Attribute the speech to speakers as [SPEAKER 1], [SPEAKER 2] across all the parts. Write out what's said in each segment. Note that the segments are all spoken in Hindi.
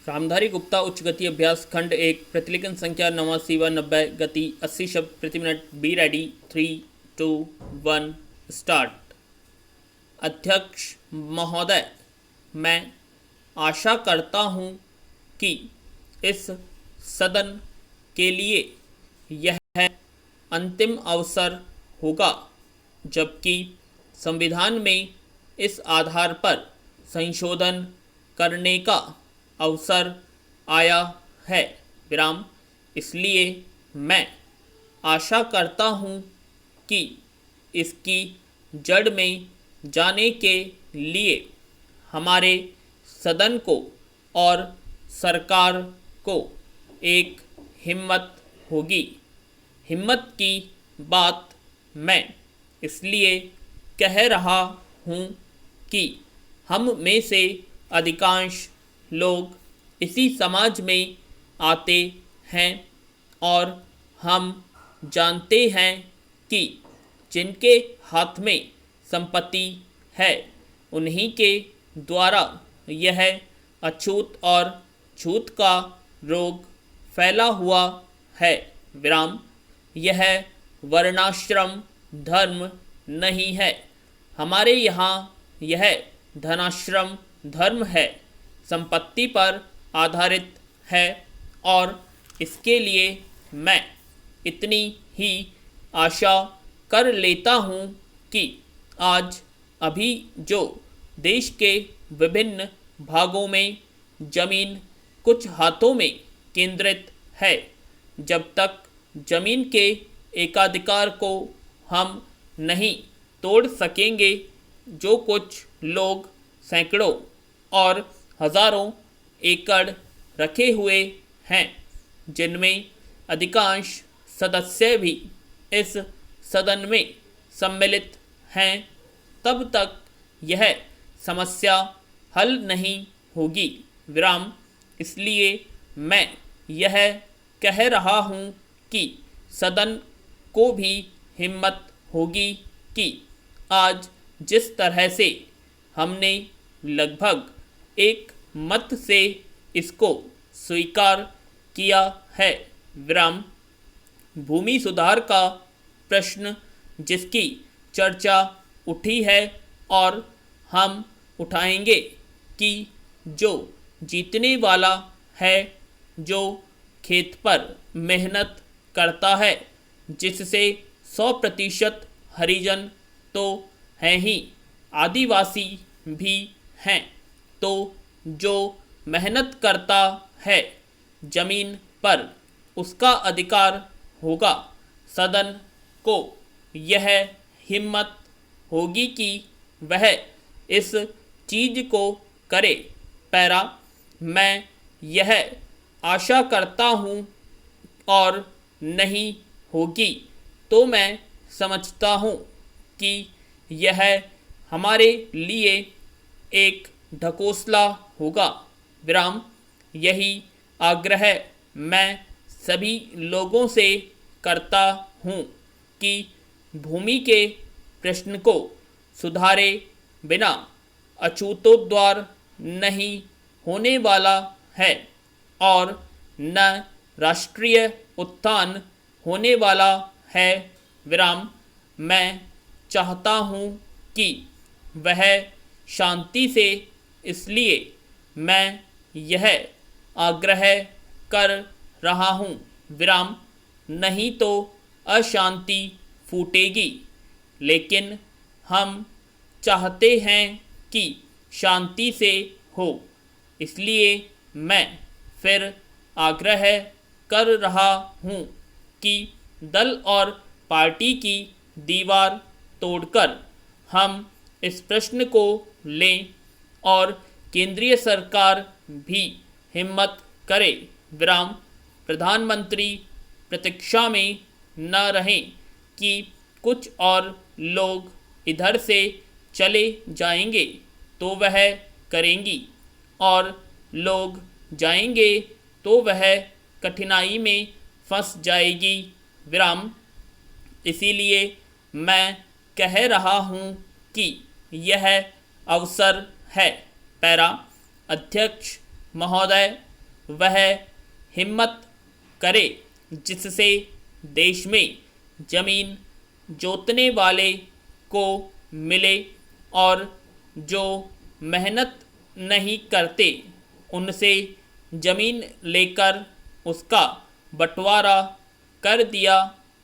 [SPEAKER 1] रामधारी गुप्ता उच्च गति अभ्यास खंड 1 प्रतिलिखन संख्या 89 गति 80 शब्द प्रति मिनट। Be ready. 3, 2, 1 स्टार्ट। अध्यक्ष महोदय, मैं आशा करता हूँ कि इस सदन के लिए यह अंतिम अवसर होगा जबकि संविधान में इस आधार पर संशोधन करने का अवसर आया है विराम। इसलिए मैं आशा करता हूँ कि इसकी जड़ में जाने के लिए हमारे सदन को और सरकार को एक हिम्मत होगी। हिम्मत की बात मैं इसलिए कह रहा हूँ कि हम में से अधिकांश लोग इसी समाज में आते हैं और हम जानते हैं कि जिनके हाथ में संपत्ति है उन्हीं के द्वारा यह अछूत और छूत का रोग फैला हुआ है विराम। यह वर्णाश्रम धर्म नहीं है, हमारे यहाँ यह धनाश्रम धर्म है, संपत्ति पर आधारित है। और इसके लिए मैं इतनी ही आशा कर लेता हूँ कि आज अभी जो देश के विभिन्न भागों में जमीन कुछ हाथों में केंद्रित है, जब तक जमीन के एकाधिकार को हम नहीं तोड़ सकेंगे, जो कुछ लोग सैकड़ों और हजारों एकड़ रखे हुए हैं, जिनमें अधिकांश सदस्य भी इस सदन में सम्मिलित हैं, तब तक यह समस्या हल नहीं होगी विराम। इसलिए मैं यह कह रहा हूँ कि सदन को भी हिम्मत होगी कि आज जिस तरह से हमने लगभग एक मत से इसको स्वीकार किया है विराम। भूमि सुधार का प्रश्न जिसकी चर्चा उठी है और हम उठाएंगे कि जो जीतने वाला है, जो खेत पर मेहनत करता है, जिससे 100% हरिजन तो हैं ही, आदिवासी भी हैं, तो जो मेहनत करता है जमीन पर उसका अधिकार होगा। सदन को यह हिम्मत होगी कि वह इस चीज को करे। पैरा, मैं यह आशा करता हूँ और नहीं होगी तो मैं समझता हूँ कि यह हमारे लिए एक ढकोसला होगा विराम। यही आग्रह मैं सभी लोगों से करता हूँ कि भूमि के प्रश्न को सुधारे बिना अछूतोद्धार नहीं होने वाला है और न राष्ट्रीय उत्थान होने वाला है विराम। मैं चाहता हूँ कि वह शांति से, इसलिए मैं यह आग्रह कर रहा हूँ विराम, नहीं तो अशांति फूटेगी। लेकिन हम चाहते हैं कि शांति से हो, इसलिए मैं फिर आग्रह कर रहा हूँ कि दल और पार्टी की दीवार तोड़कर हम इस प्रश्न को लें और केंद्रीय सरकार भी हिम्मत करे विराम। प्रधानमंत्री प्रतीक्षा में न रहें कि कुछ और लोग इधर से चले जाएंगे तो वह करेंगी, और लोग जाएंगे तो वह कठिनाई में फंस जाएगी विराम। इसीलिए मैं कह रहा हूँ कि यह अवसर है। पैरा, अध्यक्ष महोदय, वह हिम्मत करे जिससे देश में जमीन जोतने वाले को मिले और जो मेहनत नहीं करते उनसे जमीन लेकर उसका बंटवारा कर दिया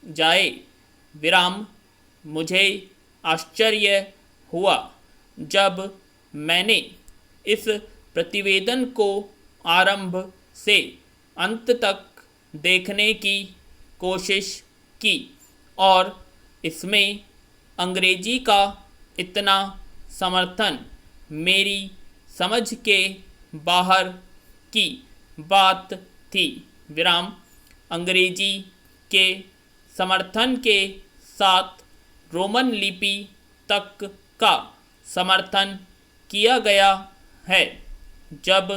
[SPEAKER 1] जाए। विराम। मुझे आश्चर्य हुआ जब मैंने इस प्रतिवेदन को आरंभ से अंत तक देखने की कोशिश की और इसमें अंग्रेजी का इतना समर्थन मेरी समझ के बाहर की बात थी। विराम। अंग्रेजी के समर्थन के साथ रोमन लिपि तक का समर्थन किया गया है। जब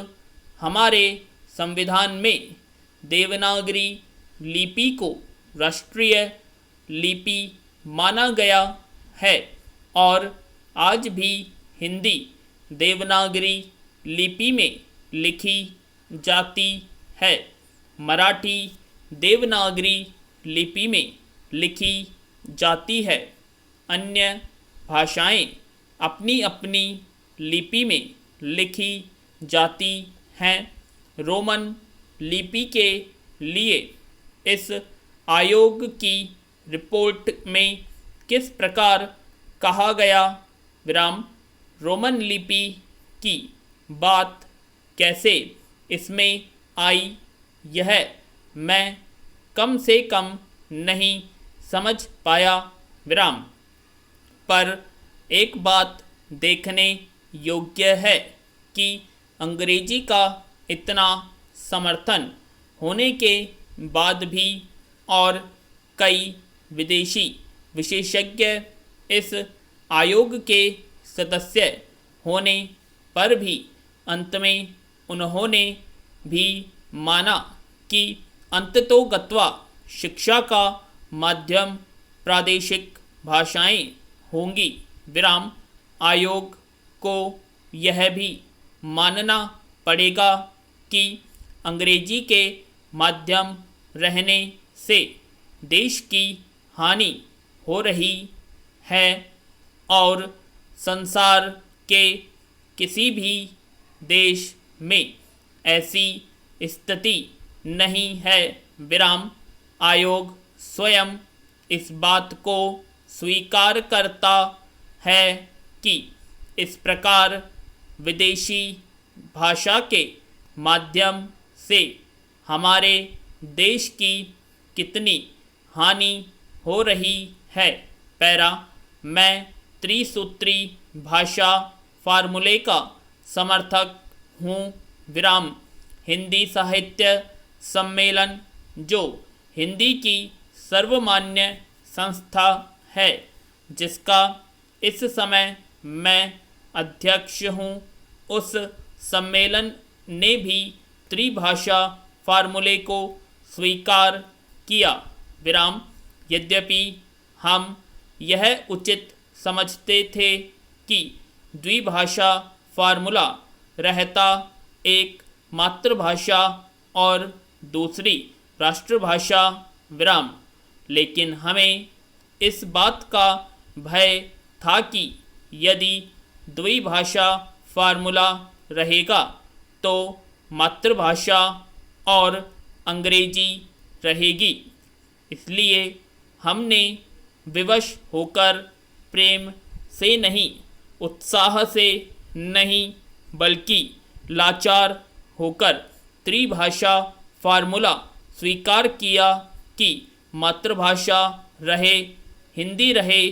[SPEAKER 1] हमारे संविधान में देवनागरी लिपि को राष्ट्रीय लिपि माना गया है और आज भी हिंदी देवनागरी लिपि में लिखी जाती है, मराठी देवनागरी लिपि में लिखी जाती है। अन्य भाषाएं अपनी अपनी लिपि में लिखी जाती हैं। रोमन लिपि के लिए इस आयोग की रिपोर्ट में किस प्रकार कहा गया? विराम। रोमन लिपि की बात कैसे इसमें आई, यह मैं कम से कम नहीं समझ पाया। विराम। पर एक बात देखने योग्य है कि अंग्रेजी का इतना समर्थन होने के बाद भी और कई विदेशी विशेषज्ञ इस आयोग के सदस्य होने पर भी अंत में उन्होंने भी माना कि अंततोगत्वा शिक्षा का माध्यम प्रादेशिक भाषाएं होंगी। विराम। आयोग को यह भी मानना पड़ेगा कि अंग्रेजी के माध्यम रहने से देश की हानि हो रही है और संसार के किसी भी देश में ऐसी स्थिति नहीं है। विराम। आयोग स्वयं इस बात को स्वीकार करता है कि इस प्रकार विदेशी भाषा के माध्यम से हमारे देश की कितनी हानि हो रही है। पैरा। मैं त्रिसूत्री भाषा फार्मूले का समर्थक हूँ। विराम। हिंदी साहित्य सम्मेलन जो हिंदी की सर्वमान्य संस्था है जिसका इस समय मैं अध्यक्ष हूँ, उस सम्मेलन ने भी त्रिभाषा फार्मूले को स्वीकार किया। विराम। यद्यपि हम यह उचित समझते थे कि द्विभाषा फार्मूला रहता एक मातृभाषा और दूसरी राष्ट्रभाषा। विराम। लेकिन हमें इस बात का भय था कि यदि द्विभाषा फार्मूला रहेगा तो मातृभाषा और अंग्रेजी रहेगी। इसलिए हमने विवश होकर, प्रेम से नहीं, उत्साह से नहीं, बल्कि लाचार होकर त्रिभाषा फार्मूला स्वीकार किया कि मातृभाषा रहे, हिंदी रहे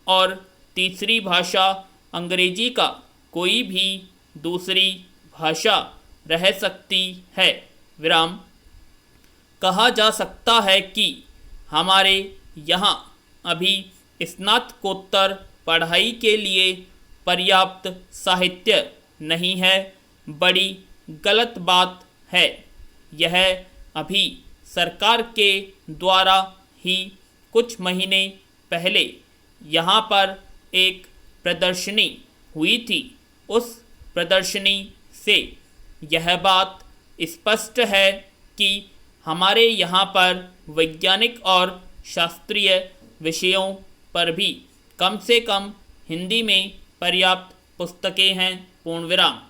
[SPEAKER 1] और तीसरी भाषा अंग्रेजी का कोई भी दूसरी भाषा रह सकती है। विराम। कहा जा सकता है कि हमारे यहाँ अभी स्नातकोत्तर पढ़ाई के लिए पर्याप्त साहित्य नहीं है। बड़ी गलत बात है। यह अभी सरकार के द्वारा ही कुछ महीने पहले यहाँ पर एक प्रदर्शनी हुई थी। उस प्रदर्शनी से यह बात स्पष्ट है कि हमारे यहाँ पर वैज्ञानिक और शास्त्रीय विषयों पर भी कम से कम हिंदी में पर्याप्त पुस्तकें हैं। पूर्ण विराम।